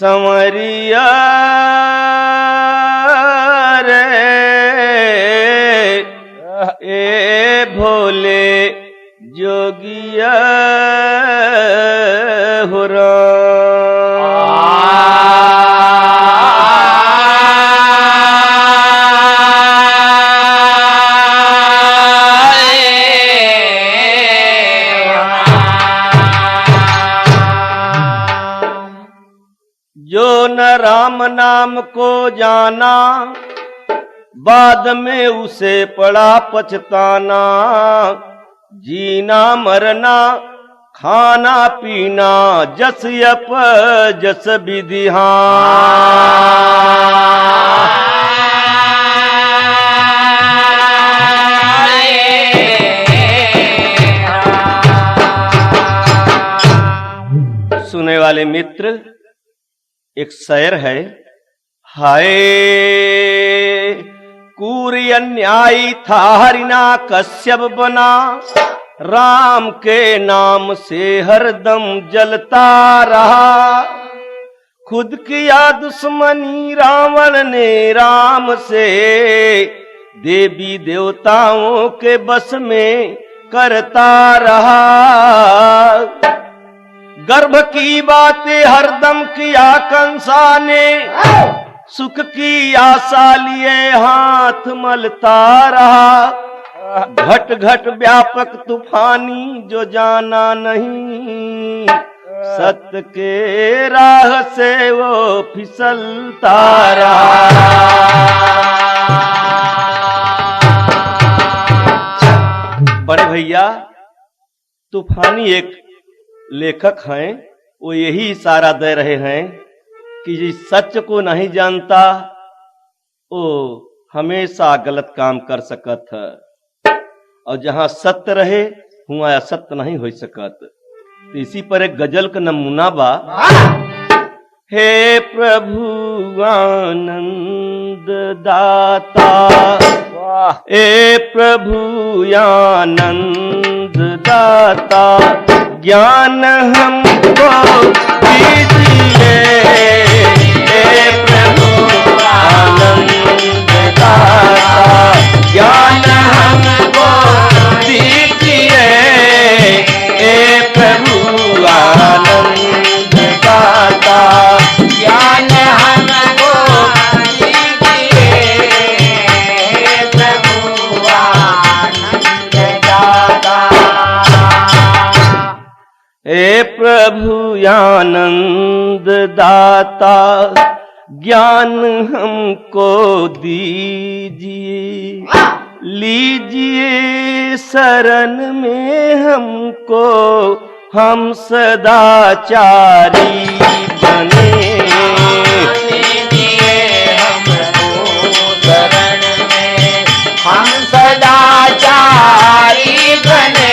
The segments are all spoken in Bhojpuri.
संवरिया रे ए भोले जोगिया हो जो न राम नाम को जाना बाद में उसे पड़ा पछताना। जीना मरना खाना पीना जस यप जस विधिहान। सुने वाले मित्र, एक शेर है। हाय कूर्य अन्यायी था हरिना कश्यप बना, राम के नाम से हरदम जलता रहा। खुद किया दुश्मनी रावण ने राम से, देवी देवताओं के बस में करता रहा। गर्भ की बातें हरदम किया कंसा ने, सुख की आशा लिए हाथ मलता रहा। घट घट व्यापक तूफानी जो जाना नहीं, सत्य के राह से वो फिसलता रहा। बड़े भैया तूफानी एक लेखक हैं, वो यही इशारा दे रहे हैं कि जिस सत्य को नहीं जानता वो हमेशा गलत काम कर सकत है, और जहां सत्य रहे वहां असत्य नहीं हो सकत। तो इसी पर एक गजल का नमूना बा। हे प्रभु आनंद दाता, हे प्रभु आनंद दाता, ज्ञान हमको दीजिए। हे प्रभु आनंद दाता, ज्ञान हमको दीजिए। हे प्रभु आनंद दाता, ज्ञान हमको दीजिए। हे प्रभु आनंद दाता, हे प्रभु आनंद दाता, ज्ञान हमको दीजिए। लीजिए शरण में हमको, हम सदाचारी बने। लीजिए हमको शरण में, हम सदाचारी बने।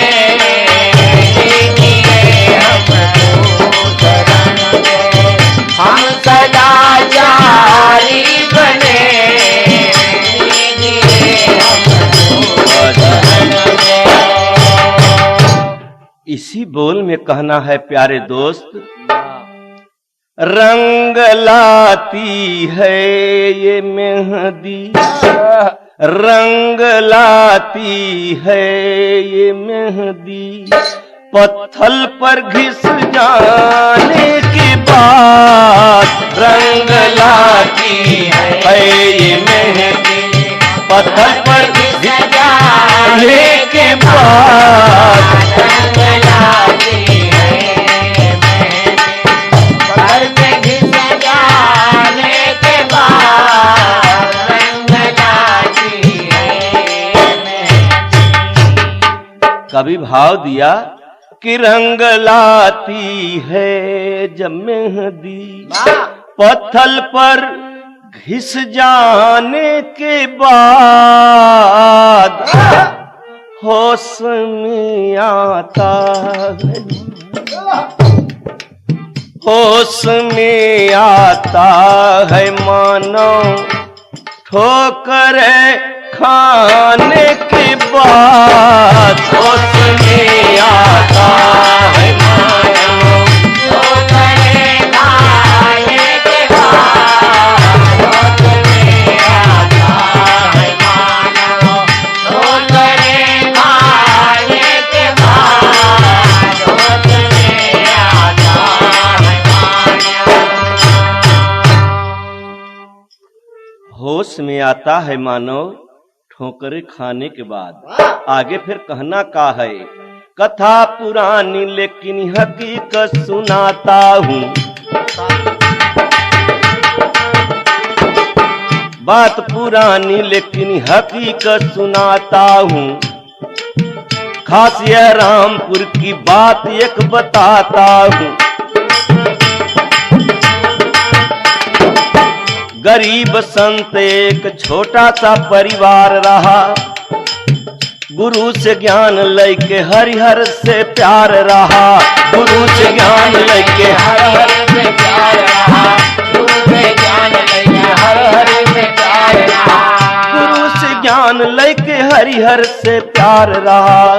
हम सदाचारी बने। इसी बोल में कहना है प्यारे दोस्त, रंग लाती है ये मेहंदी, रंग लाती है ये मेहंदी, पत्थर पर घिस जाने के बाद। रंग लाती है ये मेहंदी, पत्थर पर घिस जाने के बाद। रंग लाती है मेहंदी, पत्थर पर घिस जाने के बाद। रंग लाती है मेहंदी। कभी भाव दिया कि रंग लाती है जब मेहंदी, पत्थर पर घिस जाने के बाद। होश में आता है, होश में आता है मानो ठोकर खाने के बाद। होश में आता है मानो ठोकर खाने होश में आता है मानव ठोकरे खाने के बाद। आगे फिर कहना का है, कथा पुरानी लेकिन हकीकत सुनाता हूँ। बात पुरानी लेकिन हकीकत सुनाता हूँ। खास यह रामपुर की बात एक बताता हूँ। गरीब संत एक छोटा सा परिवार रहा। गुरु से ज्ञान लेके हरिहर से प्यार रहा। गुरु से ज्ञान लेके हरिहर से प्यार रहा। गुरु से ज्ञान लेके हरिहर से प्यार रहा। गुरु से ज्ञान लेके हरिहर से प्यार रहा।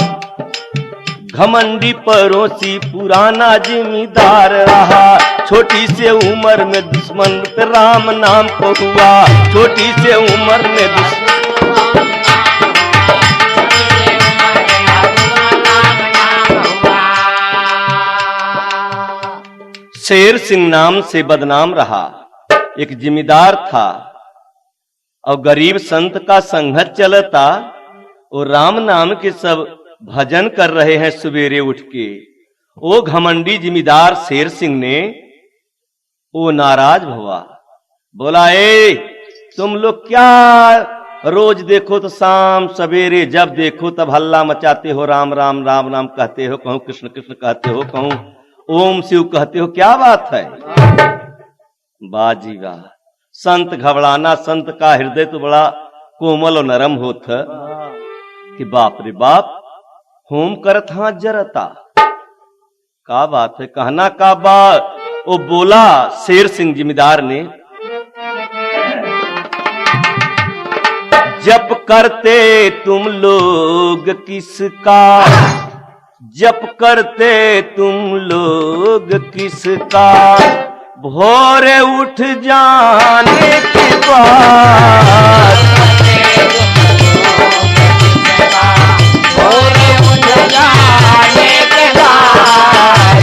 घमंडी पड़ोसी पुराना जिम्मेदार रहा। छोटी से उम्र में दुश्मन राम नाम को हुआ। छोटी से उम्र में दुश्मन शेर सिंह नाम से बदनाम रहा। एक जिम्मेदार था और गरीब संत का संघत चलता और राम नाम के सब भजन कर रहे हैं सवेरे उठ के। वो घमंडी जिम्मेदार शेर सिंह ने वो नाराज हुआ, बोला ए तुम लोग क्या रोज देखो तो शाम सवेरे जब देखो तब हल्ला मचाते हो, राम राम राम राम कहते हो, कहूं कृष्ण कृष्ण कहते हो, कहूं ओम शिव कहते हो, क्या बात है? बाजी वाह, संत घबराना, संत का हृदय तो बड़ा कोमल और नरम होता कि बाप रे बाप होम करत हाथ जरता, का बात है? कहना का बात? वो बोला शेर सिंह जिम्मेदार ने, जप करते तुम लोग किसका, जप करते तुम लोग किसका, भोरे उठ जाने के बाद, भोरे उठ जाने के बाद,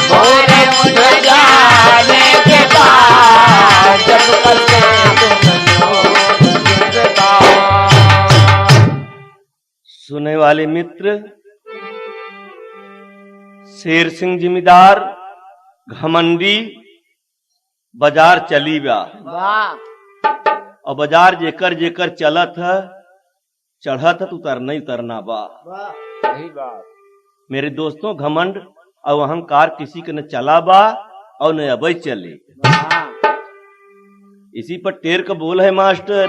भोरे उठ जाने के बाद, जप करते सुनने वाले मित्र, शेर सिंह जिम्मेदार घमंडी बाजार चली बा और बाजार जेकर जेकर चलत है चढ़त है तो उतरना ही उतरना बा। सही बात मेरे दोस्तों, घमंड और अहंकार किसी के न चला बा और न अब चले। इसी पर टेर का बोल है मास्टर,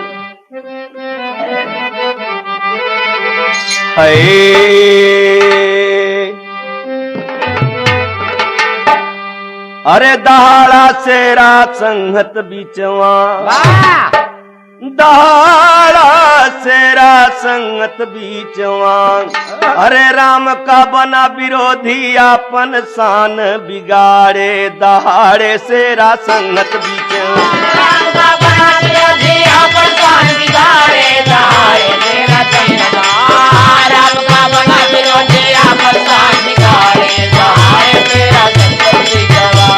अरे दहाड़ा से रात संगत बीचवा, दहाड़ा से रात संगत बीचवा, अरे राम का बना विरोधी अपन शान बिगाड़े, दहाड़े से रात संगत बीचवा, राम का बना विरोधी अपन शान बिगाड़े, दहाड़े से रात संगत, राम का बना विरोधी अपन शान बिगाड़े, दहाड़े से रात संगत बीचवा,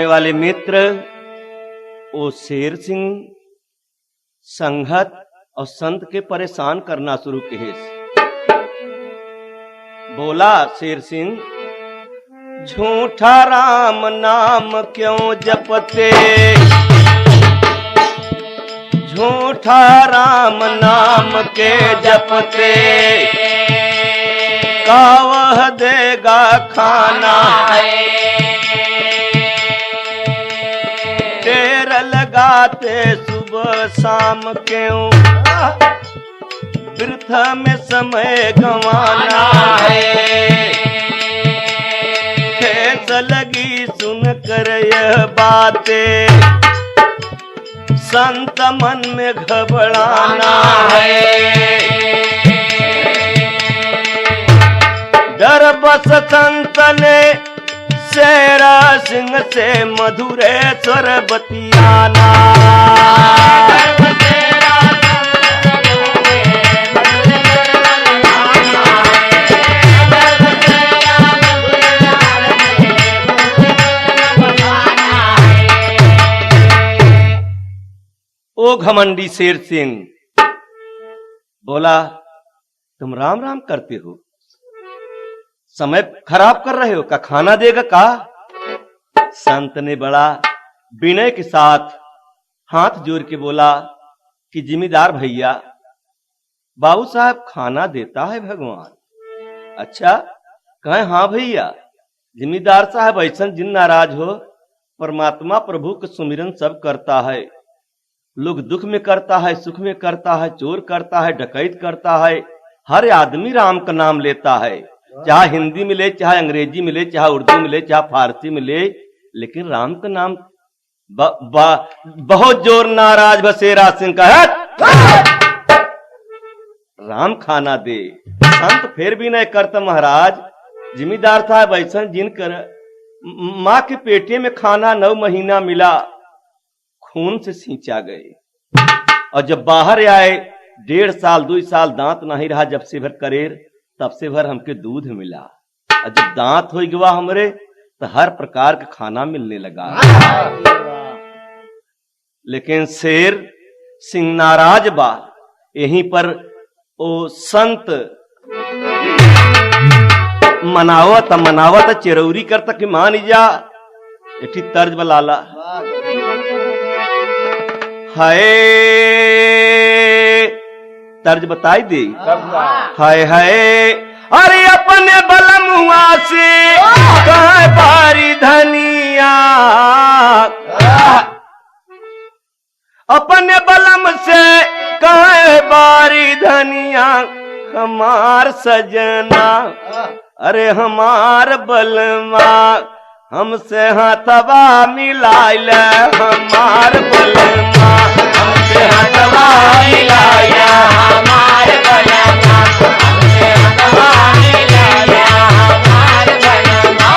वाले मित्र, वो शेर सिंह संघत और संत के परेशान करना शुरू किए। बोला शेर सिंह, झूठा राम नाम क्यों जपते, झूठा राम नाम के जपते, का वह देगा खाना है, लगाते सुबह शाम क्यों, व्यर्थ में समय गंवाना है, ठेस लगी सुनकर यह बातें, संत मन में घबराना है। डर बस संत ने शेरा सिंह से मधुरेश्वर बतियाना। ओ घमंडी शेर सिंह बोला, तुम राम राम करते हो, समय खराब कर रहे हो, का खाना देगा का? संत ने बड़ा विनय के साथ हाथ जोड़ के बोला कि जिम्मेदार भैया, बाबू साहब खाना देता है भगवान। अच्छा, कहे हाँ भैया, जिम्मेदार साहब ऐसा जिन नाराज हो, परमात्मा प्रभु के सुमिरन सब करता है, लोग दुख में करता है, सुख में करता है, चोर करता है, डकैत करता है, हर आदमी राम का नाम लेता है, चाहे हिंदी मिले, चाहे अंग्रेजी मिले, चाहे उर्दू मिले, चाहे फारसी मिले, लेकिन राम का नाम बहुत जोर नाराज बसेरा सिंह का है। राम खाना दे। संत फिर भी नहीं करता महाराज, जिम्मेदार साहब ऐसा जिन कर माँ के पेटे में खाना 9 महीना मिला, खून से सींचा गए, और जब बाहर आए 1.5 साल 2 साल दांत नहीं रहा, जब से भर करेर तब से भर हमके दूध मिला, और जब दांत हो गया हमरे तो हर प्रकार का खाना मिलने लगा। लेकिन शेर सिंह नाराज बा। यहीं पर ओ संत मनावत चिरौरी करता कि मान जा, एठी तर्ज बलाला। हाय तर्ज बताई दे। हाय हाय अरे अपने बलमुआ से कहे बारी धनिया, अपने बलम से कहे बारी धनिया, हमार सजना अरे हमार बलमा, हमसे हाथवा मिलाइल हमार बलमा, हमसे हाथवा मिलाइल हमार बलमा, हमसे हाथवा मिलाइल हमार बलमा।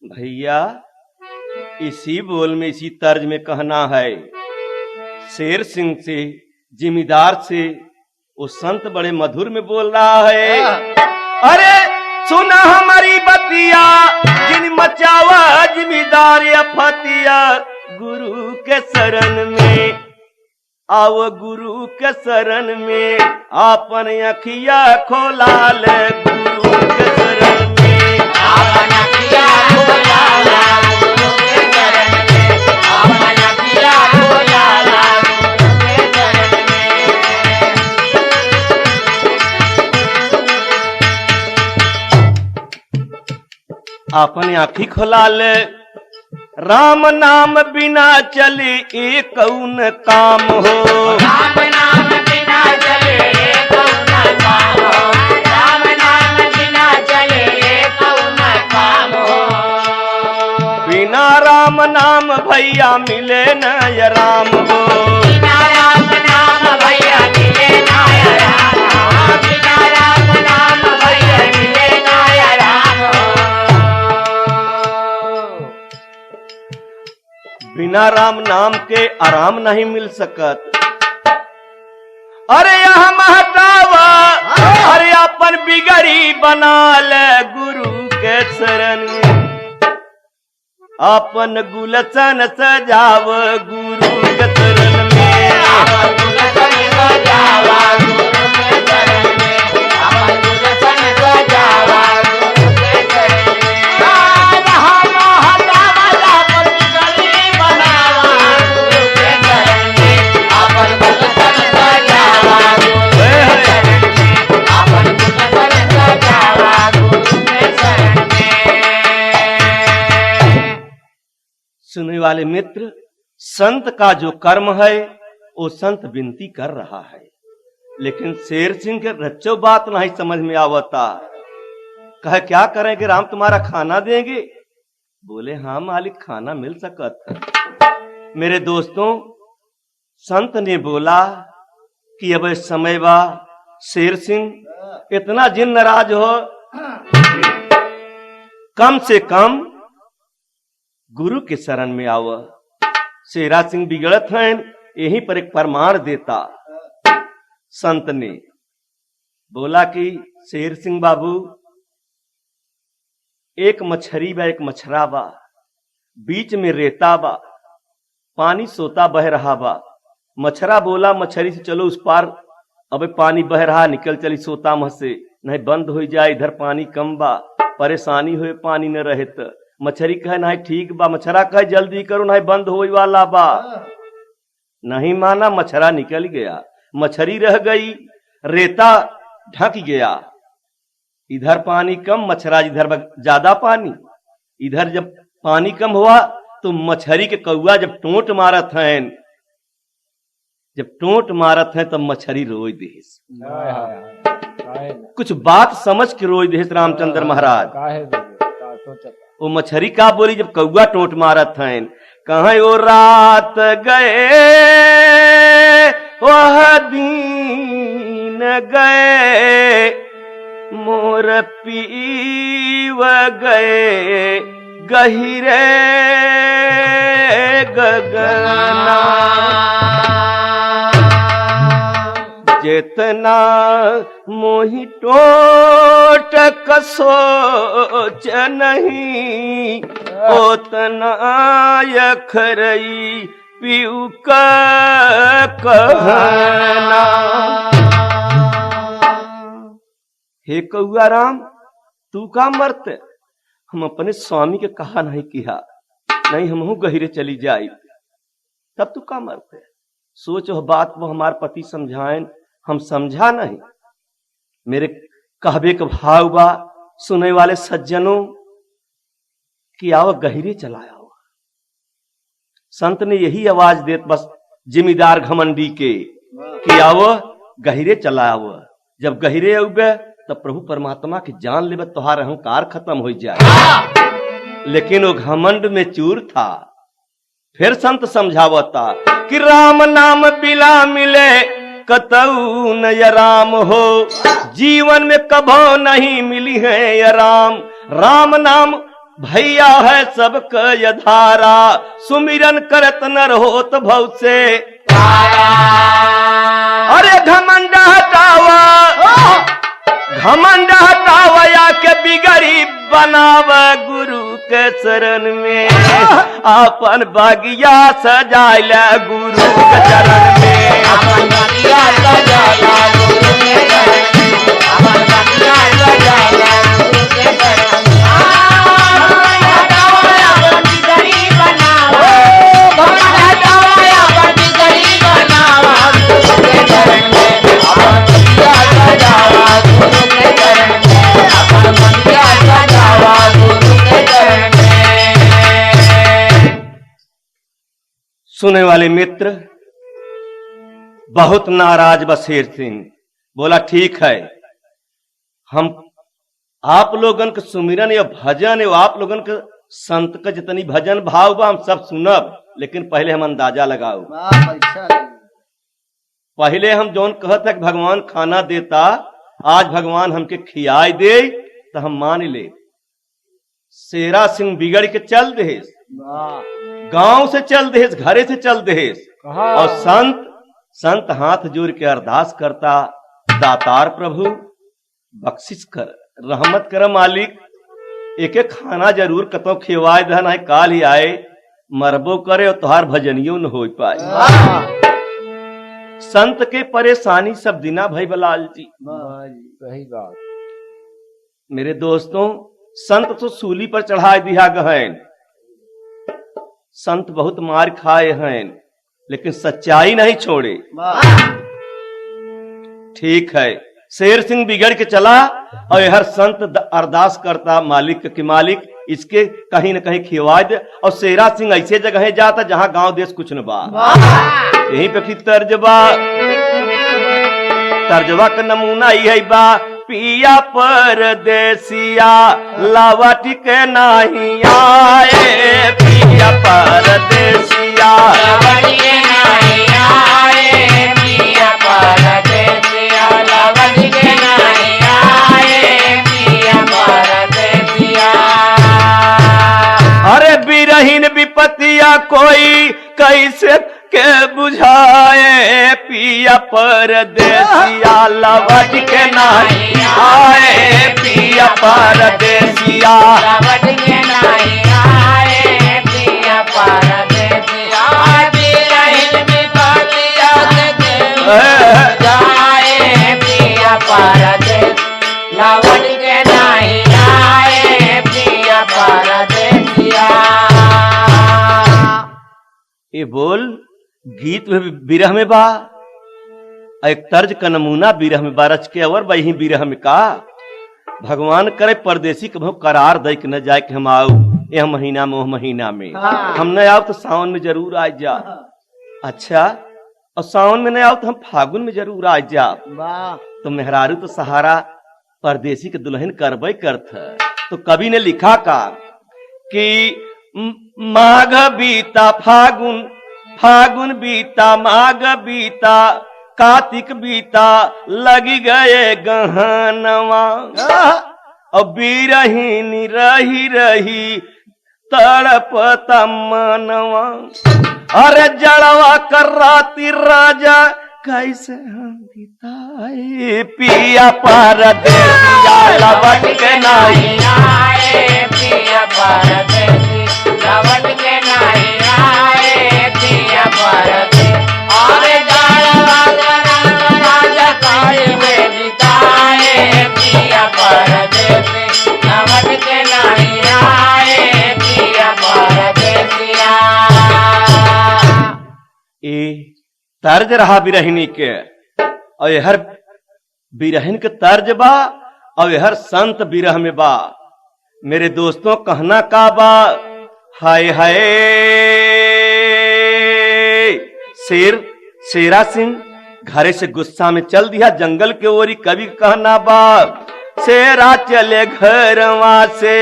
भैया इसी बोल में, इसी तर्ज में कहना है शेर सिंह से, जिम्मेदार से। वो संत बड़े मधुर में बोल रहा है, अरे सुना हमारी बतिया, जिन मचावा जिम्मेदार फतिया, गुरु के शरण में आओ, गुरु के शरण में आपन अखिया खोला ले, गुरु के शरण में आपन अखिया खोला ला, गुरु के शरण में आपन अखिया खोला ला, गुरु के शरण में आपन आँखी खोला ले। राम नाम बिना चले एक कौन काम हो, राम नाम बिना चले एक कौन काम हो, राम नाम बिना चले एक कौन काम हो। बिना राम नाम भैया मिले न राम हो, बिना राम नाम भैया मिले न राम हो, बिना राम नाम भैया मिले न राम हो। बिना राम नाम के आराम नहीं मिल सकत। अरे यहाँ महतावा, अरे अपन बिगड़ी बना ले, गुरु के शरण में अपन गुलशन सजाव, गुरु के शरण में गुलशन सजावा, गुरु के शरण में अपन गुलशन सजावा, गुरु के शरण में। सुनने वाले मित्र, संत का जो कर्म है वो संत विनती कर रहा है, लेकिन शेर सिंह के रच्चो बात नहीं समझ में आवता। कहे क्या करेंगे राम, तुम्हारा खाना देंगे? बोले हाँ मालिक, खाना मिल सकत। मेरे दोस्तों, संत ने बोला कि अब समय बा, शेर सिंह इतना जिन नाराज हो, कम से कम गुरु के शरण में आव। शेरा सिंह बिगड़त हैं, यहीं पर एक प्रमाण देता। संत ने बोला कि शेर सिंह बाबू, एक मछरी बा, एक मछरा बा, बीच में रेता बा, पानी सोता बह रहा बा। मछरा बोला मछरी से, चलो उस पार, अबे पानी बह रहा, निकल चली सोता मह से, नहीं बंद हो जाए, इधर पानी कम बा, परेशानी हो, पानी न रहे तो। मछरी कहे नहीं ठीक बा, मछरा कहे जल्दी करो, नहीं बंद हो वाला बा। नहीं माना, मछरा निकल गया, मछरी रह गई, रेता ढक गया। इधर पानी कम, मछरा इधर ज्यादा पानी। इधर जब पानी कम हुआ तो मछरी के कौआ जब टोंट मारत हैं, जब टोंट मारत हैं तब मछरी रोई देस। कुछ बात समझ के रोई देस रामचंद्र महाराज। वो मछरी का बोली जब कौआ टोंट मारत हैं, कहाँ वो रात गए वह दिन गए, मोर पीव गए गहिरे गगना, जितना मोहि टोट कसोच नहीं, उतना यखरई पीऊ का कहना। हे कौआ राम, तू का मरत? हम अपने स्वामी के कहा नहीं किया, नहीं हमहू गहिरे चली जाई, तब तू का मरत? सोच वह बात वो हमारे पति समझाएं, हम समझा नहीं। मेरे कहबे का भाव बा सुने वाले सज्जनों कि आओ गहिरे चलाया हो। संत ने यही आवाज देत बस जिम्मेदार घमंडी के कि आओ गहिरे चलाओ। जब गहिरे उगे तब प्रभु परमात्मा की जान ले, तुहार अहंकार खत्म हो जाए। लेकिन वो घमंड में चूर था। फिर संत समझावता कि राम नाम बिला मिले कतऊ न या राम हो, जीवन में कभो नहीं मिली है या राम। राम नाम भैया है सबका यधारा, सुमिरन करत नर होत भव से। अरे घमंड हटावा, घमंड हटावया के बिगड़ी बनावा, गुरु के शरण में अपन बगिया सजाइला, गुरु के चरण में अपन बगिया सजाइला, गुरु के चरण में अपन बगिया सजाइला, गुरु के चरण में। हटावया के बिगड़ी बनावा, घमंड हटावया के बिगड़ी बनावा, गुरु के चरण में अपन बगिया सजावा, गुरु के चरण में अपन बगिया सजावा, गुरु के चरण में। सुने वाले मित्र, बहुत नाराज बसेर सिंह बोला ठीक है, हम आप लोगन के सुमिरन या भजन या आप लोगन के संत का जितनी भजन भाव बा हम सब सुनब, लेकिन पहले हम अंदाजा लगाओ। पहले हम जौन कहत है कि भगवान खाना देता, आज भगवान हमके खियाई दे तो हम मान ले। शेरा सिंह बिगड़ के चल देस, गांव से चल देस, घरे से चल देस। और संत हाथ जोड़ के अरदास करता, दातार प्रभु बख्शिश कर, रहमत कर मालिक, एक एक खाना जरूर कतो खिवाए दहन है, काल ही आए मरबो करे और तुहार भजनियों न हो पाए। संत के परेशानी सब दिना भाई बलाल जी। सही बात। मेरे दोस्तों, संत तो सूली पर चढ़ाए दिया गहन, संत बहुत मार खाए हैं, लेकिन सच्चाई नहीं छोड़े। ठीक है, शेर सिंह बिगड़ के चला और हर संत अरदास करता मालिक कि मालिक इसके कहीं न कहीं खिवा दे। और शेरा सिंह ऐसे जगह जाता जहां गांव देश कुछ न बा, यहीं पे फिर तर्जबा का नमूना ही बा, पिया परदेसिया लौट के नहीं आए, पिया परदेसिया लौट के नहीं आए, पिया परदेसिया लौट के नहीं आए, पिया परदेसिया। अरे बिरहीन विपतिया कोई कैसे के बुझाए, पिया परदेसिया लौट के नहीं आए, पिया परदेसिया लौट के नहीं आए, पिया परदेसिया। बिरहीन विपतिया जाए, पिया परदेसिया लौट के नहीं आए, पिया परदेसिया। ये बोल गीत में बिरह में बा, एक तर्ज का नमूना बिरह में बा, रच के अवर वही बिरह में का। भगवान करे परदेसी कभो करार दे के न जाए कि हम आओ यह महीना में, महीना में हम न आओ तो सावन में जरूर आ जा। अच्छा, और सावन में न आओ तो हम फागुन में जरूर आ जा। तो मेहरारू तो सहारा परदेसी के दुल्हन करबे करत। तो कवि ने लिखा का कि माघ बीता फागुन, फागुन बीता माघ बीता, कार्तिक बीता लगी गए गहनवा, और बिरहीनी रही रही तड़पता मनवा। अरे जड़वा कर राती राजा कैसे हम बिताए, पिया परदेसिया लौट के नहीं आए, पिया परदेसी लौट के नहीं आए, पिया परदेसी। अरे जड़वा राजा कैसे बिताए, पिया परदेसी लौट के नहीं आए, पिया परदेसिया। ए तर्ज रहा बिरहिनी के, और हर बिरहिन के तर्ज बा, और हर संत बिरह में बा। मेरे दोस्तों कहना का बा, हाय हाय शेरा सिंह घरे से गुस्सा में चल दिया जंगल के ओरी। कवि कहना बा, शेरा चले घरवा से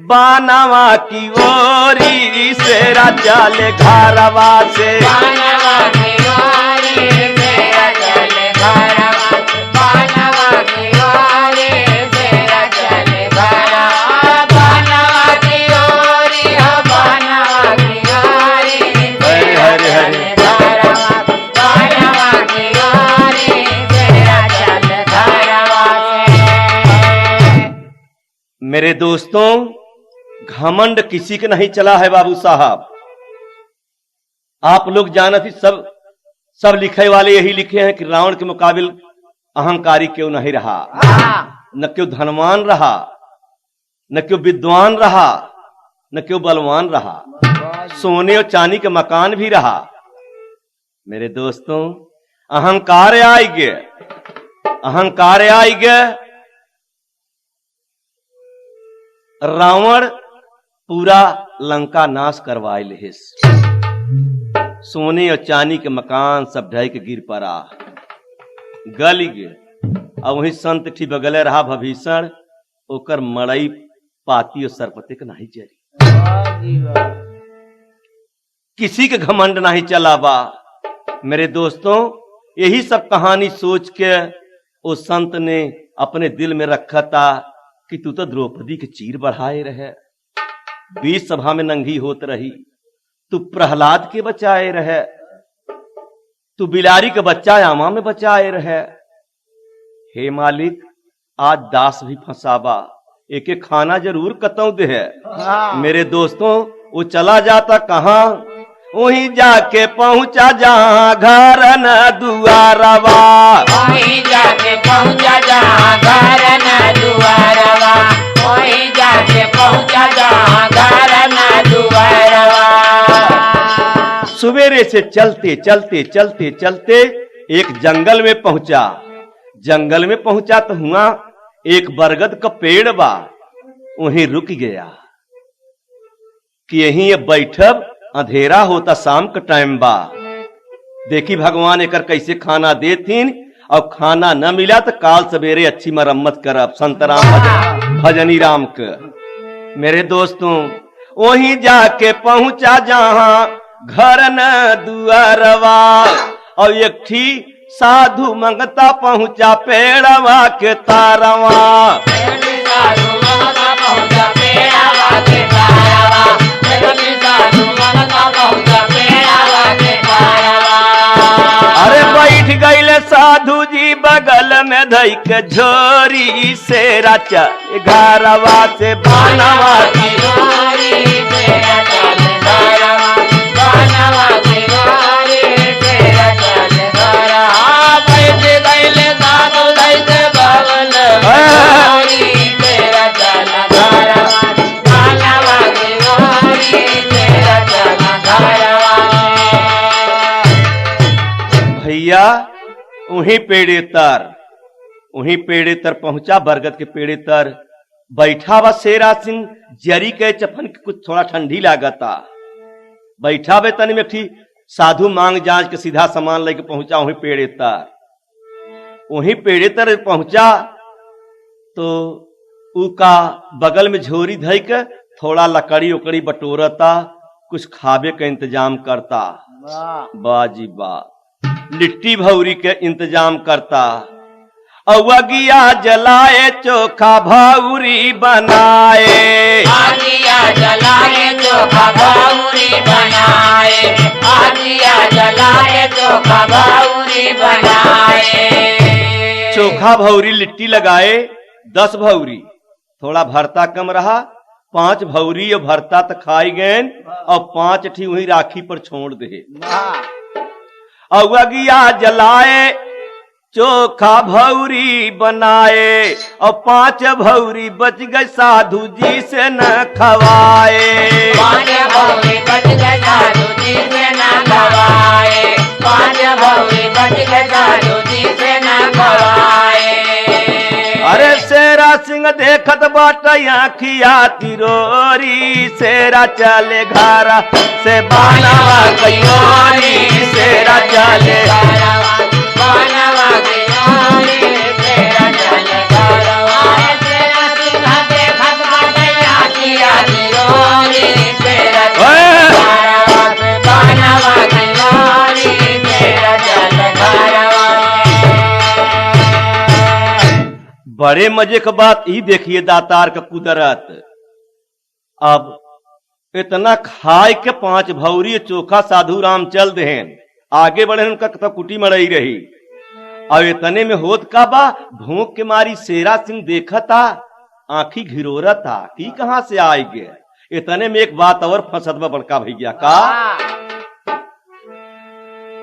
बानवा की ओरी, शेरा चले घरवा से बानवा की ओरी, शेरा चले घरवा, बानवा की ओरी, शेरा चले घरवा, बानवा की ओरी, बानवा की ओरी, शेरा चले घरवा, बानवा की ओरी, शेरा चले घरवा से। मेरे दोस्तों घमंड किसी के नहीं चला है बाबू साहब। आप लोग जानत ही सब लिखे वाले यही लिखे हैं कि रावण के मुकाबिल अहंकारी क्यों नहीं रहा, न क्यों धनवान रहा, न क्यों विद्वान रहा, न क्यों बलवान रहा, सोने और चांदी के मकान भी रहा। मेरे दोस्तों अहंकार आई गए, अहंकार आई गए। रावण पूरा लंका नाश करवाए लेहिस, सोने और चांदी के मकान सब ढह के गिर पड़ा, गल गए। और वही संत ठी बगले रहा भभीषण, ओकर मड़ई पाती और सरपते के नहीं जरी। किसी के घमंड नहीं चला बा। मेरे दोस्तों यही सब कहानी सोच के उस संत ने अपने दिल में रखा था कि तू तो द्रौपदी के चीर बढ़ाए रहे, बीच सभा में नंगी होत रही, तू प्रहलाद के बचाए रहे, तू बिलारी के बच्चा आमा में बचाए रहे। हे मालिक आज दास भी फंसाबा, एक एक खाना जरूर कतौ दे है। मेरे दोस्तों वो चला जाता कहां, वहीं जाके पहुंचा जहां घर न दुआरवा, वहीं जाके पहुंचा जहां घर न दुआरवा, वहीं जाके पहुंचा जहां घर न दुआरवा। सवेरे से चलते चलते चलते चलते एक जंगल में पहुंचा। जंगल में पहुंचा तो हुआ एक बरगद का पेड़ बा, वहीं रुक गया। कि यहीं ये बैठब, अंधेरा होता, शाम का टाइम बा। देखी भगवान एकर कैसे खाना देतीन, और खाना न मिला तो काल सवेरे अच्छी मरम्मत करब। संतराम भजनी राम के। मेरे दोस्तों, वहीं जाके पहुंचा जहां घर न दुआरवा, और एक ठी साधु मंगता पहुंचा पेड़वा के तारवा। अरे बैठ गईले साधु जी बगल में धई के झोरी से राचा घरवा से बनवा की भैया। वहीं पेड़े तर पहुंचा, बरगद के पेड़े तर बैठा बा शेरा सिंह। जरी के चफन के कुछ थोड़ा ठंडी लागता। बैठा बे तनी में ठीक साधु मांग जांच के सीधा सामान लेके पहुंचा वहीं पेड़े तर पहुंचा तो उका बगल में झोरी धई के थोड़ा लकड़ी उकड़ी बटोरता, कुछ खाबे का इंतजाम करता। बाजी बा लिट्टी भौरी के इंतजाम करता। अवगिया जलाए चोखा भौरी बनाए, आगिया जलाए चोखा भौरी बनाए, आगिया जलाए चोखा भौरी बनाए। चोखा भौरी लिट्टी लगाए 10 भौरी, थोड़ा भरता कम रहा। 5 भौरी और भरता तो खाई गए, और 5 ठी वही राखी पर छोड़ दे। अवगिया जलाए चोखा भौरी बनाए, और 5 भौरी बच गए साधु जी से न खवाए। 5 भौरी बच गए साधु जी से न खवाए, 5 भौरी बच गए साधु जी से न खवाए। अरे शेरा सिंह देखत बाट आखिया तिरोरी, शेरा चले घरा से बनवा कयोरी, शेरा चले बनवा कयोरी, शेरा चले घरवा। शेरा सिंह देखत बाट आखिया तिरोरी, शेरा चले घरवा से बनवा कयोरी, शेरा चले घरवा। बड़े मजे की बात ही देखिए दातार का कुदरत। अब इतना खाए के 5 भौरी चोखा साधु राम चल देहन, आगे बढ़े उनका तो कुटी मड़ई रही। और इतने में होत का बा, भूख के मारी शेरा सिंह देखा था, आंखी घिरोरा था कि कहां से आए गए। इतने में एक बात और फंसत बा बड़का भैया का।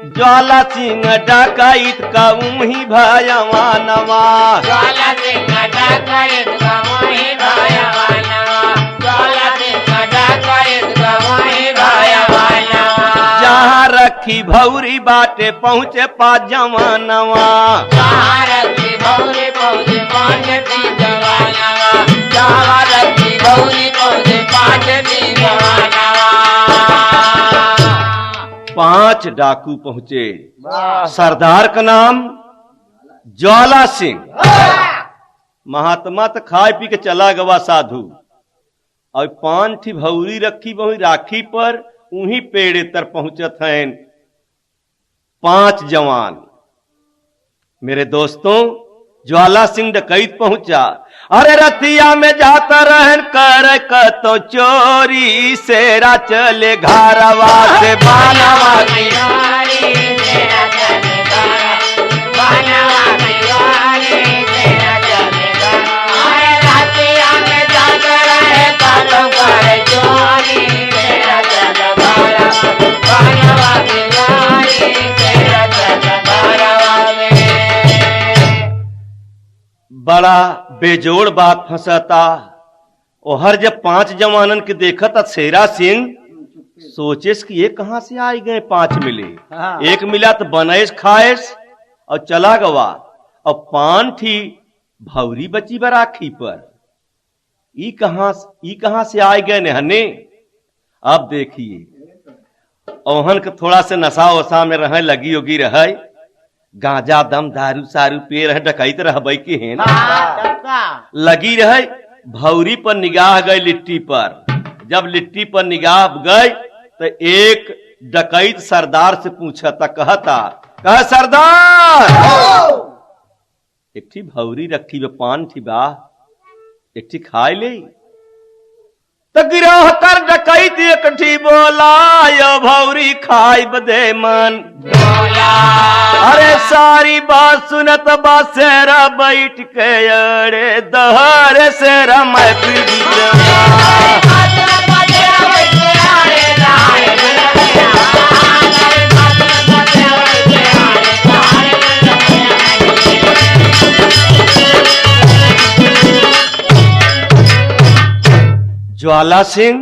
ज्वाला सिंह डकाइत का उही भयवा नवा, ज्वाला सिंह डकाइत का उही भयवा नवा, ज्वाला सिंह डकाइत का उही भयवा नवा। जहाँ रखी भौरी बाटे पहुँचे 5 जवानवा, जहाँ रखी भौरी पहुँचे 5 जवानवा, जहाँ रखी भौरी पहुँचे 5 जवानवा। 5 डाकू पहुंचे। सरदार का नाम ज्वाला सिंह। महात्मा तो खाए पी के चला गवा साधु, और 5 ठी भौरी रखी वही राखी पर, उन्हीं पेड़े तर पहुंचत हैं 5 जवान। मेरे दोस्तों, ज्वाला सिंह डकैत पहुंचा। अरे रतिया में जाता रहन कर तो चोरी, शेरा चले घरवा से बनवा की। शेरा चले घरवा, बनवा की, शेरा चले घरवा। अरे रतिया में जाता रहे तो कर चोरी, शेरा चले घरवा, बनवा की, शेरा चले घरवा में। बड़ा बेजोड़ बात फंसता। और हर जब 5 जवानन के देखा था शेरा सिंह सोचे कि ये कहां से आए गए। 5 मिले, एक मिला तो बनैस खाएस और चला गवा, और 5 थी भौरी बची बराखी पर। ई कहां से आए गए नहने। अब देखिए ओहन के थोड़ा से नशा वशा में रहे, लगी होगी रहे, गांजा दम दारू सारू पे रहे, डकैत रहबई के है ना, लगी रहे। भौरी पर निगाह गई लिट्टी पर। जब लिट्टी पर निगाह गई तो एक डकैत सरदार से पूछा था, कह सरदार एक ठी भौरी रखी बे, पान थी बा, एक ठी खाए ले। तो गिरह कर डकैत एक ठी बोला, यो भौरी खाई बदे मन बोला। अरे सारी बात सुनत बा सेरा बैठ के, अरे दहर सेरा मैं ज्वाला सिंह।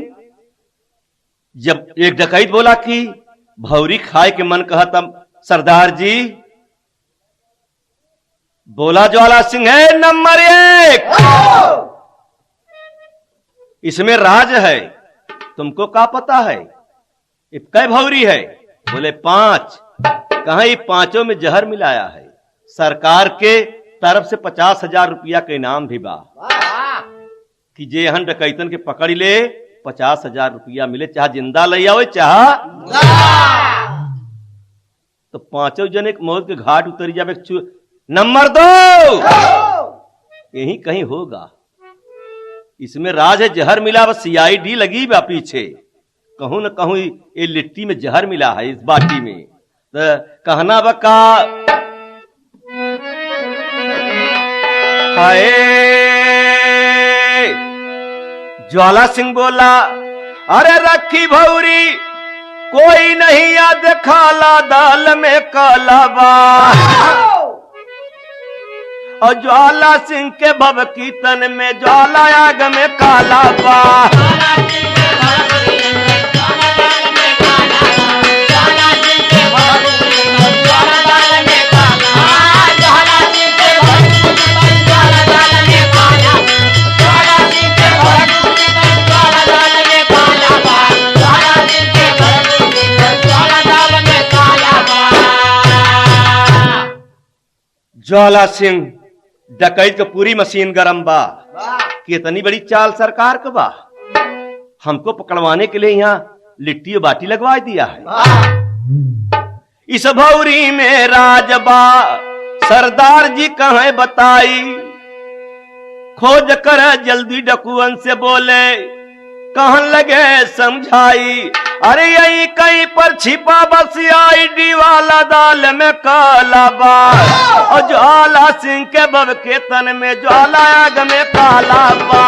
जब एक डकैत बोला कि भौरी खाए के मन कहता सरदार जी, बोला ज्वाला सिंह है नंबर 1, इसमें राज है, तुमको क्या पता है? कै भौरी है? बोले 5। कहा ये 5 में जहर मिलाया है, सरकार के तरफ से 50,000 रुपया के इनाम भी बा कि जे हन डकैतन के पकड़ ले 50,000 रुपया मिले, चाहे जिंदा ले आओ चाहे। तो 5 जने मौत के घाट उतर जावे। नंबर 2 यही कहीं होगा, इसमें राज है, जहर मिला, बस CID लगी बा पीछे, कहूं न कहूं ये लिट्टी में जहर मिला है, इस बाटी में। तो कहना बका हाय। ज्वाला सिंह बोला, अरे रखी भौरी कोई नहीं याद, खाला दाल में काला बा। और ज्वाला सिंह के भव की तन में ज्वाला आग में काला बा। ज्वाला सिंह डकैत के पूरी मशीन गरम बा, कितनी बड़ी चाल सरकार का बा, हमको पकड़वाने के लिए यहाँ लिट्टी और बाटी लगवा दिया है। इस भौरी में राजबा सरदार जी कहें बताई, खोज कर जल्दी डकुअन से बोले, कहन लगे समझाई। अरे यही कहीं पर छिपा बस CID वाला दाल में काला बा। और ज्वाला सिंह के बब के तन में ज्वाला आग में काला बा।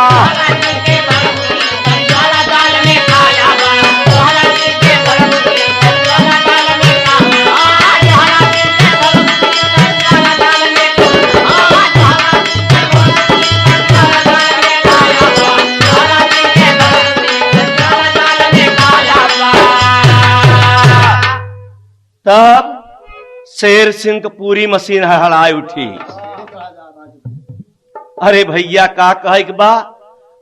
तब शेर सिंह की पूरी मशीन हड़ाई उठी। अरे भैया का कहे कि बा,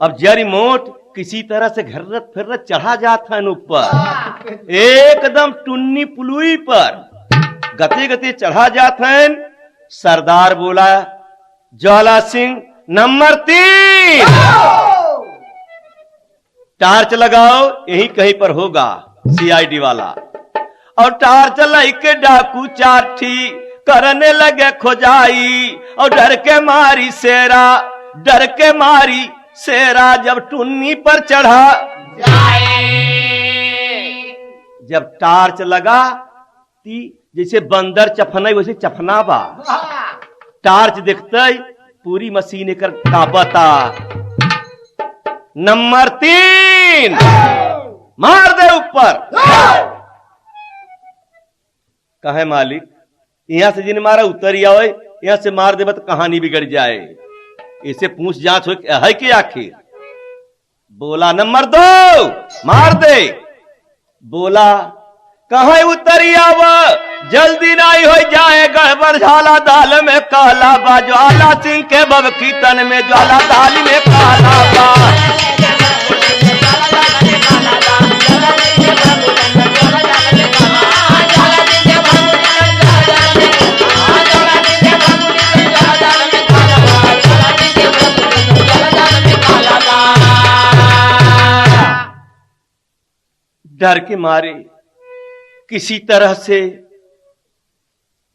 अब जरी मोट किसी तरह से घर्रत फिरत चढ़ा जाता है ऊपर, एकदम टुन्नी पुलुई पर गते गते चढ़ा जाता है। सरदार बोला, ज्वाला सिंह नंबर 3 टार्च लगाओ, यही कहीं पर होगा CID वाला। और टार्च लाई के डाकू चाठी करने लगे खोजाई। और डर के मारी शेरा जब टुन्नी पर चढ़ा, जब टार्च लगा जैसे बंदर चफना वैसे चफना बा। टार्च देखते पूरी मशीन कर कांपता। नंबर 3 मार दे ऊपर। कहे मालिक यहां से जिन मारा उतर आओ, यहां से मार दे तो कहानी बिगड़ जाए, इसे पूछ जांच हो है कि आखिर। बोला नंबर 2 मार दे। बोला कहे उतरी आव, जल्दी नहीं हो जाए गड़बड़, झाला दाल में काला बा। ज्वाला सिंह के बब की तन में ज्वाला दाल में काला बा। डर के मारे किसी तरह से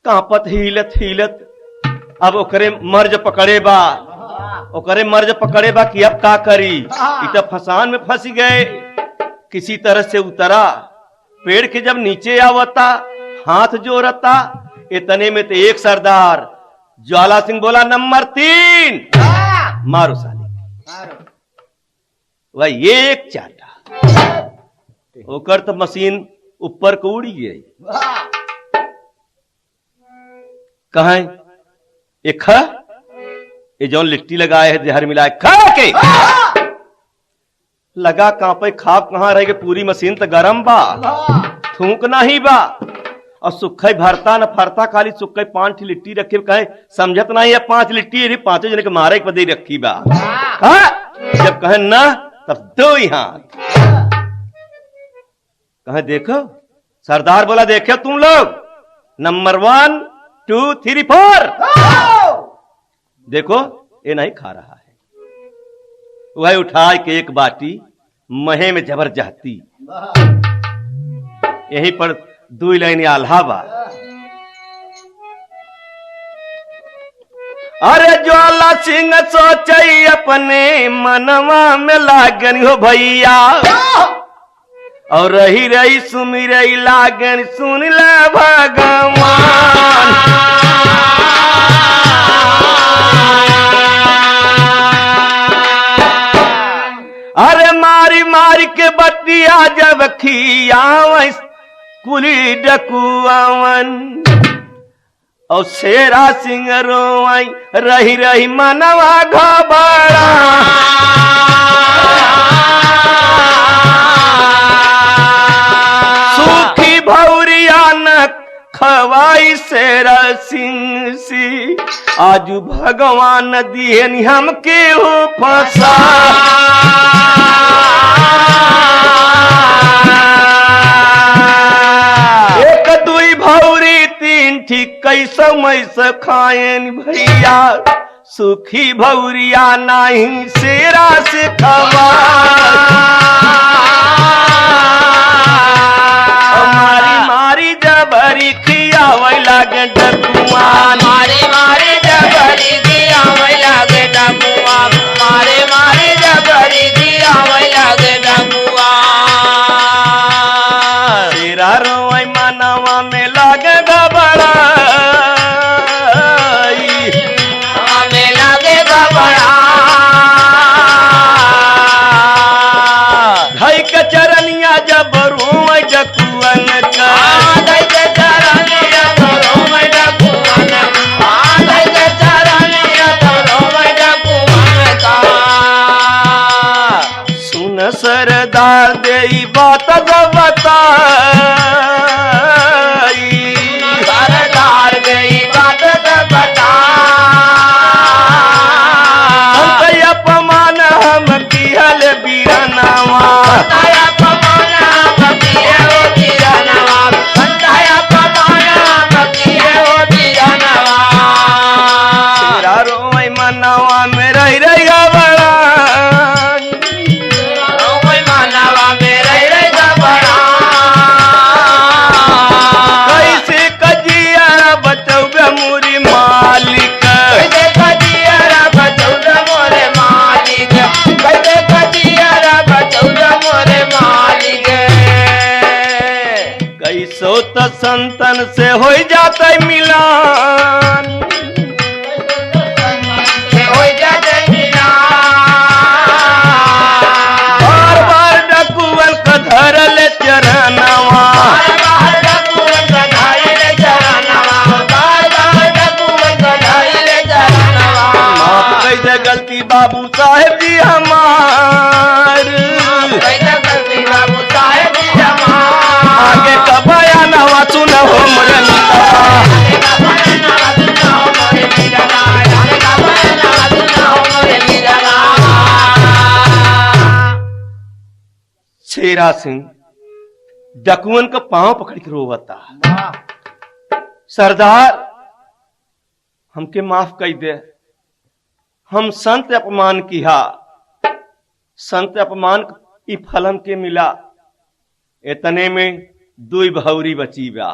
कांपत हिलत हिलत अब ओकरे मर्ज पकड़े बा कि अब का करी। इत फसान में फंस गए। किसी तरह से उतरा, पेड़ के जब नीचे आवता हाथ जोड़ता, इतने में तो एक सरदार ज्वाला सिंह बोला नंबर 3 मारो साली। वह एक चाटा ओकर तो मशीन ऊपर को उड़ी गई। कहा ये जौन लिट्टी लगाए है जहर मिलाए खा के लगा कांपे खाप कहां रह गए। पूरी मशीन तो गरम बा, थूकना ही बा और सुखे भरता न फरता, खाली सुखे 5 लिट्टी रखे। कहे समझत नहीं है 5 लिट्टी है, 5 जने के मारे के पदे रखी बा। जब कहे ना तब 2 ही हाथ। कहे देखो सरदार बोला देखो तुम लोग नंबर 1 2 3 4 देखो ये नहीं खा रहा है। वह उठा के एक बाटी महे में जबरदस्ती यहीं पर 2 लाइन आल्हाबा। अरे ज्वाला सिंह सोचई अपने मनवा में लागन हो भैया, और रही रही सुमिरई लागन सुन ले भगवान। अरे मारी मारी के बतिया जब खियावन कुली डकुआवन, और शेरा सिंह रोई रही रही मनवा घबरा। सूखी भौरिया न खवाई शेरा सिंह सी, आजू भगवान दिए हम केहू फंसा। एक 2 भौरी 3 ठीक कैसे मैसे खाएन भैया, सुखी भौरिया नहीं शेरा से खवा। मारी मारी जबरी खियावे लागे डकुआन, मारे मारे जबरी दिया मैं लागे डकुआ, मारे मारे जबरी दिया मैं लागे डकुआ। शेरा रोई मनवा में लागे घबरा, हमें लागे घबरा। ढाई के चरनिया जब रोई डकुअन का, ढाई के चरनिया तो रोई डकुअन का, ढाई के चरनिया तो रोई डकुअन का। सुन सरदार देई बात बता, सरदार गई बात बता। अपमान हम किहल बीरनावा, बताया पमाना बकिए हो बीरनवा, बताया पमाना बकिए हो बीरनवा। तेरा रोई मनवा में रही रही घबरा, रोई मनवा में रही रही घबरा। कैसे कजिया बचौबे मुरी मालिक, कैसे कजिया बचौदा मोरे मालिक, कैसे कजिया बचौदा मोरे मालिक। कैसो त संतन से हो जाता मिलान, हो जाते मिला। बार बार डकुअन का धरल चरणवा, बार बार डकुअन का धाइले चरणवा, बार बार डकुअन का धाइले चरणवा। माफ कैसे गलती बाबू साहेब जी हमार, कैसे गलती बाबू साहेब जी हमार। आगे का बयानवा सुन हो मरनी आगे का बयानवा सुना हो मोरे मीराना, आगे का बयानवा सुना हो मोरे मीराना। शेरा सिंह डकुअन का पांव पकड़ के रोवता, सरदार हमके माफ कर दे, हम संत अपमान किया, संत अपमान ई फल हमके मिला, इतने में दुई भौरी बची बा।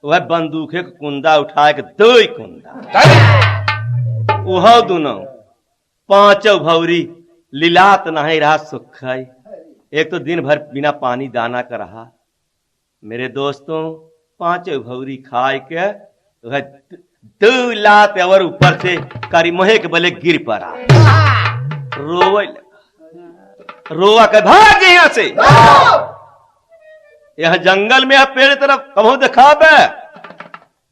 वह बंदूके के कुंदा उठाए के दुई कुंदा उहो दोनों पांचों भौरी लिलात नहीं रहा सुखाई। एक तो दिन भर बिना पानी दाना का रहा। मेरे दोस्तों पांचों भौरी खाए के वह दो लात और ऊपर से करी मोहे के बले गिर पड़ा। रोवे लगा, रोवा के भाग यहाँ से। यह जंगल में पेड़ तरफ कहो देखा बे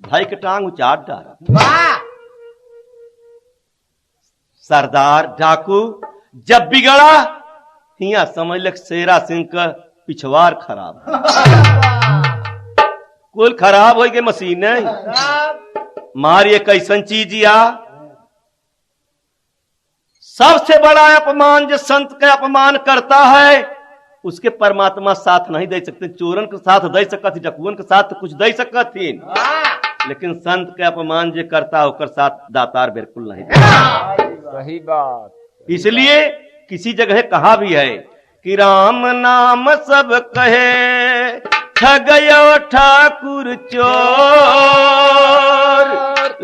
भाई के टांग उचाट डाला। सरदार डाकू जब बिगड़ा हिया समझ लग शेरा सिंह का पिछवार खराब कुल खराब हो गए मशीन मार। ये कैसन चीज या सबसे बड़ा अपमान जो संत का अपमान करता है उसके परमात्मा साथ नहीं दे सकते। चोरन के साथ दे सकत थी, डकुअन के साथ कुछ दे सकत थी, लेकिन संत के अपमान जो करता होकर साथ दातार बिल्कुल नहीं दे। सही बात। इसलिए किसी जगह कहा भी है कि राम नाम सब कहे ठगयो ठाकुर चोर,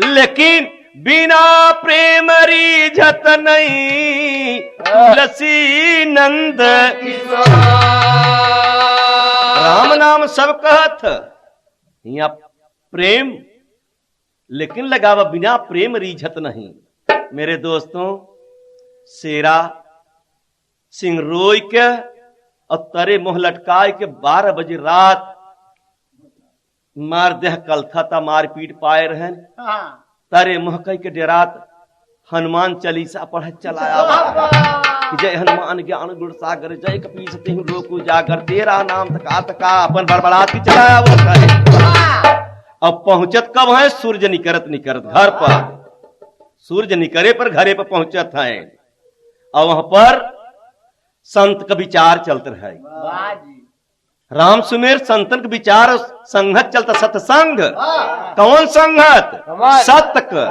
लेकिन बिना प्रेम रीझत नहीं तुलसी नंद किशोर। राम नाम सब कहत यहाँ प्रेम, लेकिन लगावा बिना प्रेम रीझत नहीं। मेरे दोस्तों शेरा सिंह रोई के और तरे मुंह लटकाए के 12 बजे रात मार देह कलथा था, मार पीट पाए रहे। तारे मुँह कह के डेरात हनुमान चालीसा पढ़ चलाया जय हनुमान ज्ञान गुण सागर जय कपीस तिहु लोक उजागर तेरा नाम तका तका अपन बड़बड़ात की चलाया वो कहे। अब पहुंचत कब है? सूर्य निकरत घर पर। सूर्य निकरे पर घरे पर पहुंचत है और वहां पर संत का विचार चलते रहे। राम सुमेर संतन का विचार संगत चलता। सत्संग कौन संगत? सत्य का।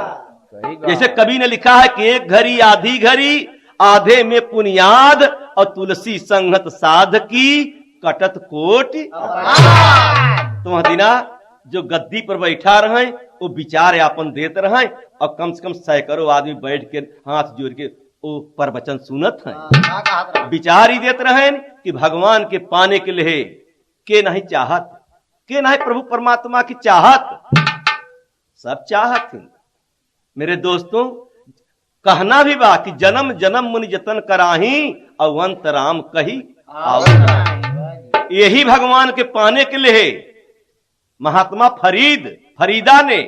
जैसे कवि ने लिखा है कि एक घड़ी आधी घड़ी आधे में पुनियाद और तुलसी संगत साध की कटत कोट। तो दिना जो गद्दी पर बैठा रहे वो विचार यापन देते रहे और कम से कम सैकड़ों आदमी बैठ के हाथ जोड़ के वो प्रवचन सुनत हैं। विचार ही देते रहे कि भगवान के पाने के लिए के नहीं चाहत, के नहीं प्रभु परमात्मा की चाहत, सब चाहत थी। मेरे दोस्तों कहना भी बा कि जन्म जन्म मुनि जतन कराही और अंत राम कही आओ। यही भगवान के पाने के लिए महात्मा फरीदा ने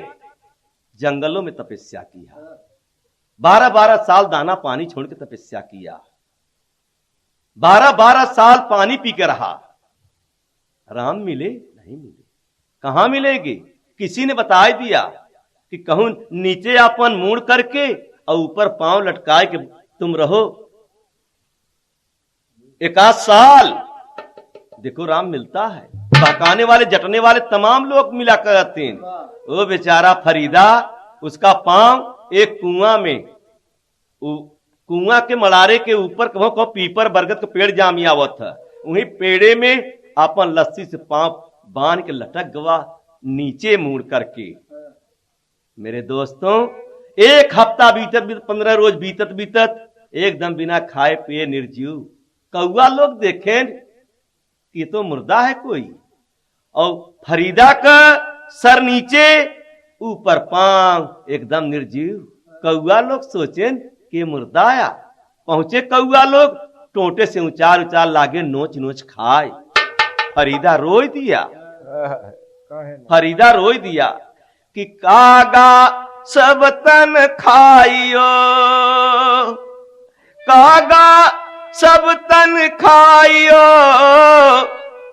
जंगलों में तपस्या किया। 12-12 साल दाना पानी छोड़ के तपस्या किया। 12-12 साल पानी पी के रहा। राम मिले नहीं मिले। कहां मिलेगी? किसी ने बता दिया कि कहूं नीचे अपन मुड़ करके और ऊपर पांव लटकाए के तुम रहो 1 साल। देखो राम मिलता है। बहकाने वाले जटने वाले तमाम लोग मिला करते हैं। वो बेचारा फरीदा उसका पांव एक कुआं में, कुआं के मलारे के ऊपर कहो पीपर बरगद का पेड़ जामिया हुआ था। वहीं पेड़े में अपन लस्सी से पांव बांध के लटक गवा नीचे मुड़ करके। मेरे दोस्तों 1 हफ्ता बीतत 15 रोज बीतत एकदम बिना खाए पिए निर्जीव। कौआ लोग देखें कि तो मुर्दा है कोई, और फरीदा का सर नीचे ऊपर पांव एकदम निर्जीव। कौआ लोग सोचें कि मुर्दा आया। पहुंचे कौआ लोग टोटे से उचार लागे नोच नोच खाए। फरीदा रोई दिया। फरीदा रोई दिया कि कागा सब तन खाइयो, कागा सब तन खाइयो,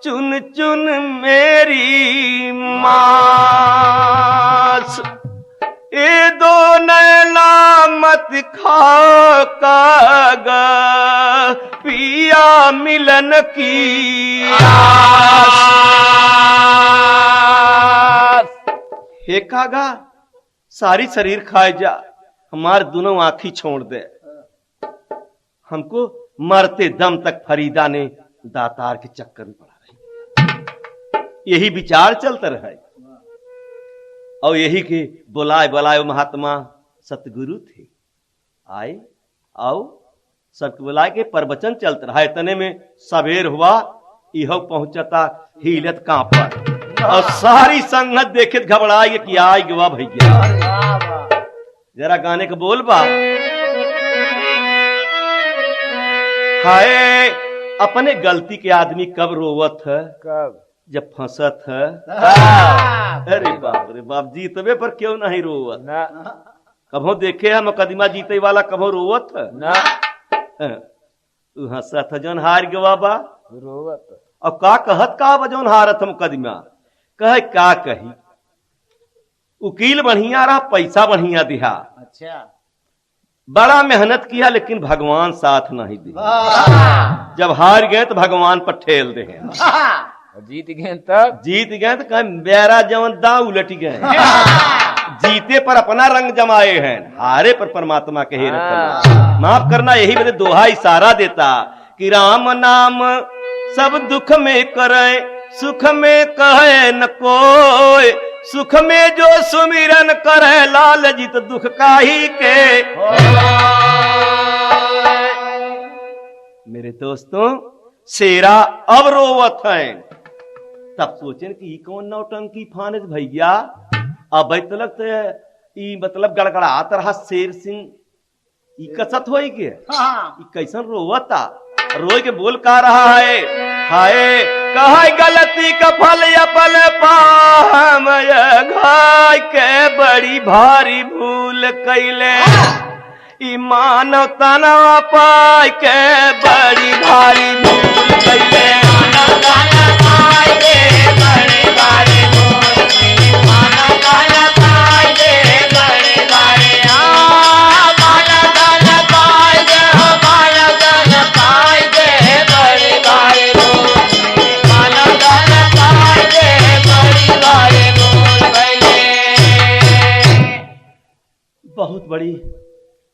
चुन चुन मेरी मांस। ए दो नैना मत खाओ कागा, पिया मिलन की आस। हे कागा सारी शरीर खाए जा, हमारे दोनों आंखी छोड़ दे। हमको मरते दम तक फरीदा ने दातार के चक्कर में पड़ा रही। यही विचार चलता रहे। और यही के बुलाए बुलाए महात्मा सतगुरु थे, आए आओ सबके बुलाए के प्रवचन चलता रहा। इतने में सवेर हुआ, यह पहुंचता हिलत कांपत और सारी संगत देखे घबराई कि आई गवा भैया। जरा गाने का बोल बा। हाय अपने गलती के आदमी कब रोवत है? कब? जब फंसत है। अरे बाप रे बाप, जीतवे पर क्यों नहीं रोवत? ना कभो देखे है मुकदमा जीते वाला कभो रोवत है? ना तू हंसत है जौन हार गवा बा। रोवत और का कहत का बा जौन हारत हम मुकदमा? कहे का कही, उकील बढ़िया रहा, पैसा बढ़िया दिया, अच्छा बड़ा मेहनत किया, लेकिन भगवान साथ नहीं दिया। जब हार गए तो भगवान पर ठेल दे। जीत गए तब? जीत गए तो कहे मेरा जवन दांव उलट गए। जीते पर अपना रंग जमाए हैं, हारे पर परमात्मा के ही रखना। माफ करना, यही मेरे दोहा इशारा देता कि राम नाम सब दुख में करे, सुख में कहे न कोई। सुख में जो सुमिरन करे, लाल जीत दुख काही के। मेरे दोस्तों, शेरा अब रोवत है। तब सोचें कि ई कौन नौटंकी फानस भैया। अब तलक मतलब गड़गड़ात रहा शेर सिंह, ई कसत होई के ई कैसन रोवता। रोई के बोल का रहा है, हाय कहे गलती का फल अपल पाम, घाय के बड़ी भारी भूल कैले। ई मानव तनवा पाई के बड़ी भारी भूल कैले।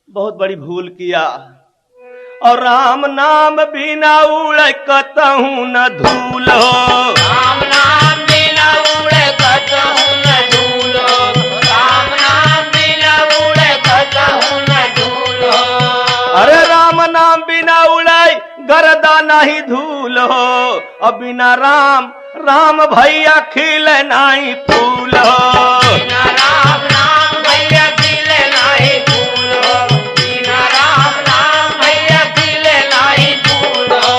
बहुत बड़ी भूल किया। और राम नाम बिना उड़े कतहूं न धूल हो। राम नाम बिना उड़े कतहूं न धूल हो। राम नाम बिना उड़े कतहूं न धूल हो। अरे राम नाम बिना उड़े गर्दा नहीं धूल हो। और बिना राम राम भैया खिले नहीं फूल हो। बिना राम नाम भैया खिले नहीं फूल हो। बिना राम नाम भैया खिले नहीं फूल हो।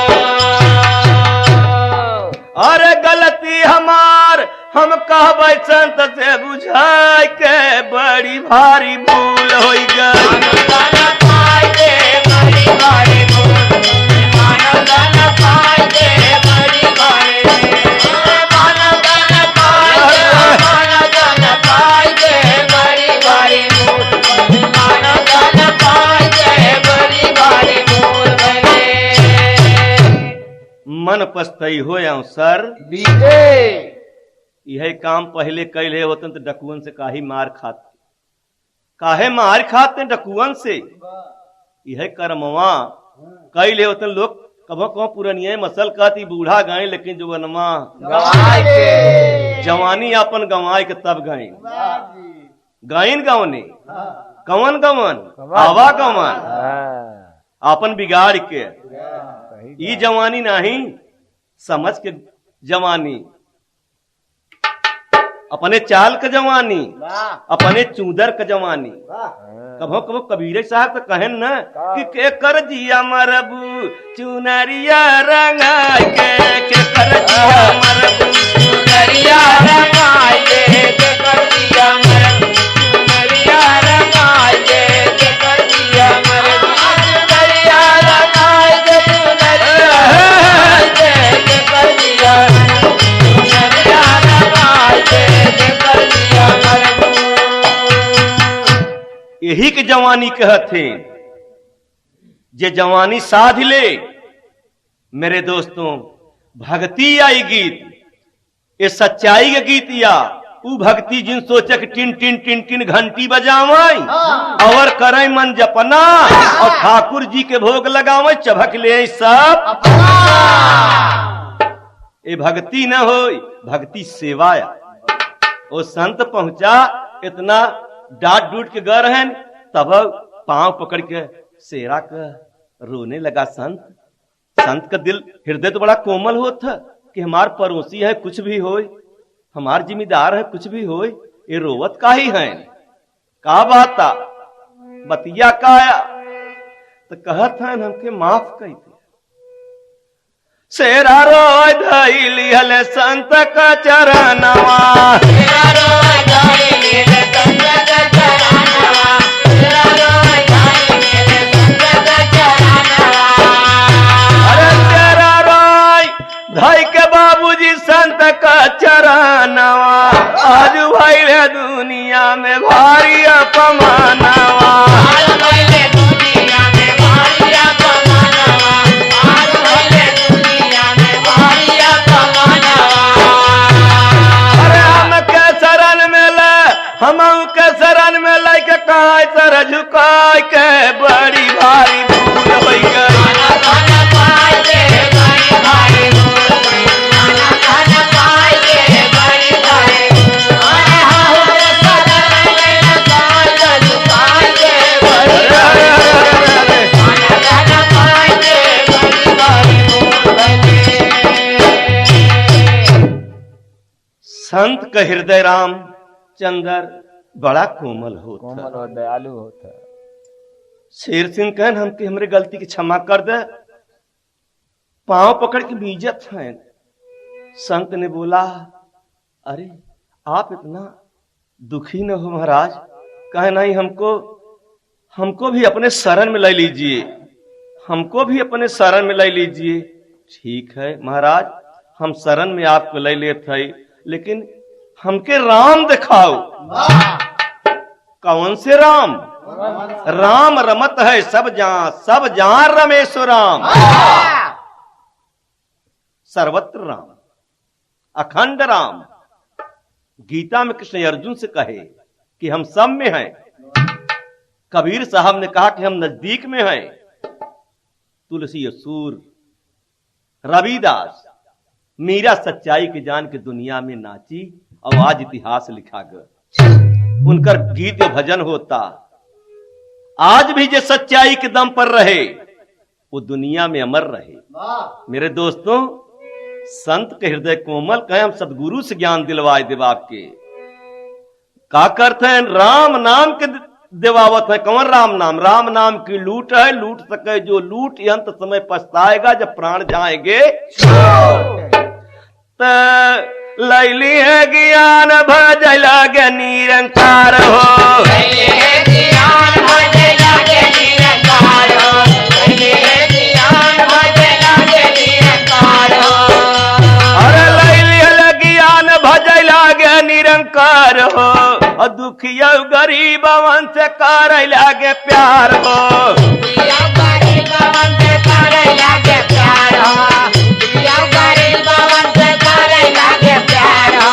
अरे गलती हमार हम कहबै संत से बुझाई के बड़ी भारी भूल हो गई। मन पछतई हो सर, यह काम पहले कैले होते तो डकुअन से काहे मार खाते डकुअन से। यह कर्मवा कैले होते लोग कभो कहो पुरनिया मसल कहती बूढ़ा गए, लेकिन जो वनमा जवानी अपन गंवाए के तब गए। गायन गवने कवन गवन आवा गवन अपन बिगाड़ के। ई जवानी नहीं समझ के जवानी, अपने चाल का जवानी, अपने चूदर का जवानी। कभो कभो कबीर साहब तो कहन न कि के कर जिया मरबू चुनरिया रंगाई के कर जिया मरबू चुनरिया रंगाई के कर दिया मरबू। चुनरिया रंगाई के कर दिया मरबू। चुनरिया रंगाई के कर दिया। चुनरिया रंगाई के कर दिया मरबू। यही के जवानी कहते जे जवानी साध ले। मेरे दोस्तों, भक्ति आई गीत, ये सच्चाई के गीत या उ भक्ति जिन सोचे कि टिन टिन टिन टिन घंटी बजावे और करे मन जपना और ठाकुर जी के भोग लगावे चभक ले सब। ये भक्ति न हो, भक्ति सेवाया। वो संत पहुंचा, इतना डांट डूट के गर है, तब पांव पकड़ के सेरा का रोने लगा संत। संत का दिल हृदय तो बड़ा कोमल होता कि हमार पड़ोसी है, कुछ भी हो, हमार जिम्मेदार है, कुछ भी हो, ये रोवत का ही है, का बाता बतिया काया। तो कहत है हमके माफ कर दे। सेरा रोय धैली हले संत का चरणवा, सेरा रोय धैली हले संत का चरणवा, सेरा रोय धैली हले संत का चरणवा। अरे सेरा रोय धई के बाबूजी संत का चरणवा, आज भइले दुनिया में भारी अपमानवा। आज भइले दुनिया में भारी अपमानवा, आज भइले दुनिया में भारी अपमानवा। अरे हमके शरण में ले, हमके शरण में ले के काय सर झुकाय के बड़ी भारी भूल हो गई। खाना खाना पाए के बड़ी भारी भूल गई, खाना खाना पाए के बड़ी भारी भूल। अरे हमरे शरण में लगाए झुकाए के बड़ी भारी भूल, खाना खाना पाए के बड़ी भारी भूल गई। संत का हृदय राम चंद्र बड़ा कोमल होता। कोमल और दयालु होता है। शेर सिंह कहन हमके हमरे गलती की क्षमा कर दे, पांव पकड़ के बीजत हैं। संत ने बोला, अरे आप इतना दुखी न हो महाराज, कहे नहीं, हमको भी अपने शरण में ले लीजिए, हमको भी अपने शरण में ले लीजिए। ठीक है महाराज, हम शरण में आपको ले लेते हैं, लेकिन हमके राम दिखाओ। कौन से राम? राम रमत है सब जान रमेश्वर राम, सर्वत्र राम, अखंड राम। गीता में कृष्ण अर्जुन से कहे कि हम सब में हैं। कबीर साहब ने कहा कि हम नजदीक में हैं। तुलसी असूर, रविदास, मीरा सच्चाई की जान के दुनिया में नाची और आज इतिहास लिखा गया। उनका गीत भजन होता। आज भी जो सच्चाई के दम पर रहे वो दुनिया में अमर रहे। मेरे दोस्तों, संत के हृदय कोमल कहे, हम सदगुरु से ज्ञान दिलवाए देव आपके। का करते हैं? राम नाम के देवावत है। कौन राम नाम? राम नाम की लूट है, लूट सके जो लूट, अंत समय पछताएगा जब प्राण जाएंगे। लैली है ज्ञान भज लगे निरंकार हो, लैली है ज्ञान भज लगे निरंकार हो, लैली है ज्ञान भज लगे निरंकार हो। अरे लैली है ज्ञान भज लगे निरंकार हो, और दुखिया गरीबवन से कर लगे प्यार हो। दुखिया गरीबवन से कर लगे प्यार हो, दुखिया गरीबवन से कर लगे प्यार हो।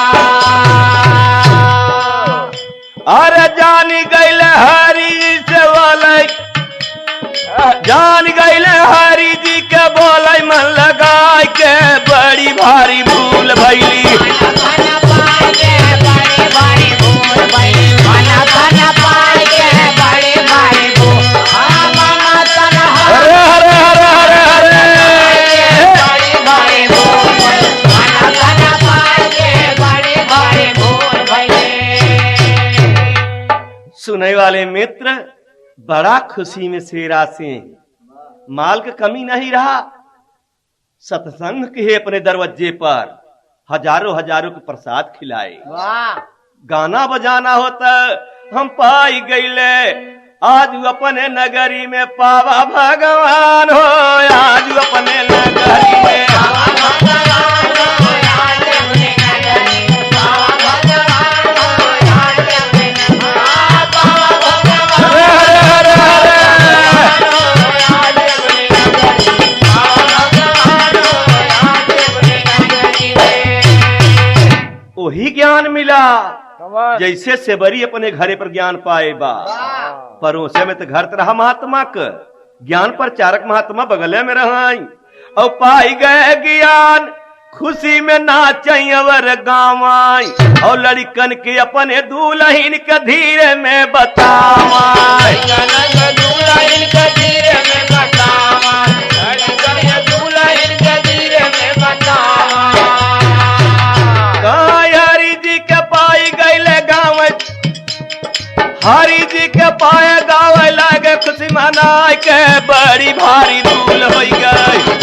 अरे जानी गैल हरि से बोले, जान गैल हरि जी के बोले, मन लगाए के बड़ी भारी भूल भैली। खाना पाए के बड़ी भारी भूल भैली, खाना खाना पाए के बड़ी भारी भूल। मामा तना हरे हरे हरे हरे हरे बड़ी भारी भूल भैली, खाना खाना पाए के बड़ी भारी भूल भैली। सुनने वाले मित्र, बड़ा खुशी में सेरा से माल का कमी नहीं रहा। सत्संग के अपने दरवाजे पर हजारों हजारों के प्रसाद खिलाए। वाह, गाना बजाना होता, हम पाई गईले आज अपने नगरी में पावा भगवान हो, आज अपने नगरी में वही ज्ञान मिला कमल। जैसे सेबरी अपने घरे पर ज्ञान पाए बा। परोसे में तो घर रहा महात्मा का ज्ञान प्रचारक महात्मा बगले में रहा और पाई गए ज्ञान खुशी में नाचवर गावाई और लड़कन के अपने दूल्हिन के धीरे में बतावाई। दुल्हन के धीरे में बतावा, दुल्हन के धीरे में बतावा। हरि जी के पाई गईले गाँव, हरि जी के पाए गाँव लागे खुशी मनाए के बड़ी भारी धूल हो गई।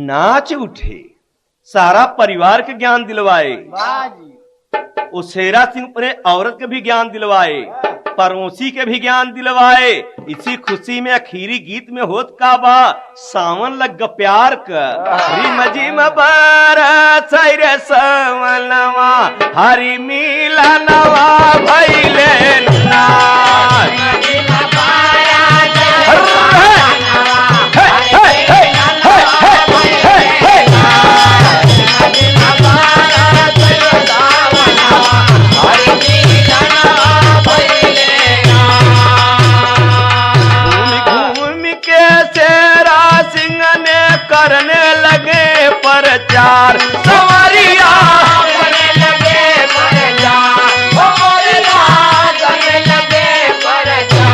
नाच उठे, सारा परिवार के ज्ञान दिलवाए, उसेरा सिंह अपने औरत के भी ज्ञान दिलवाए, पड़ोसी के भी ज्ञान दिलवाए। इसी खुशी में आखिरी गीत में होत का बा, सावन लग प्यार का रिम जिम बरस रे सावनवा, हरि मिलनवा भइले ना। करने लगे प्रचार सवरिया, करने लगे प्रचार सवरिया, करने लगे प्रचार।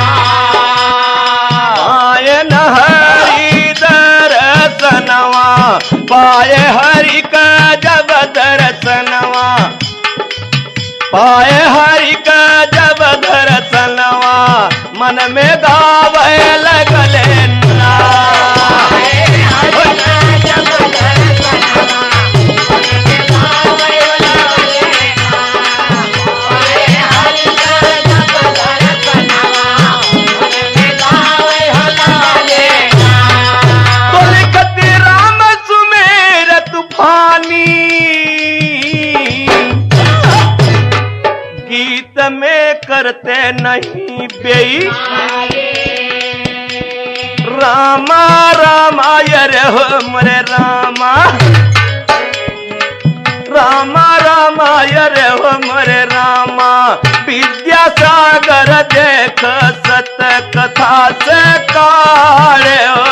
आए न हरि दर्शनवा, पाए हरि का जब दर्शनवा, पाए हरि का जब दर्शनवा, मन में गावे लगले ना। गीत में करते नहीं बेई रामा रामा रे हो मरे रामा, रामा रामा रे हो मरे रामा। विद्यासागर देख सत कथा से काढ़े हो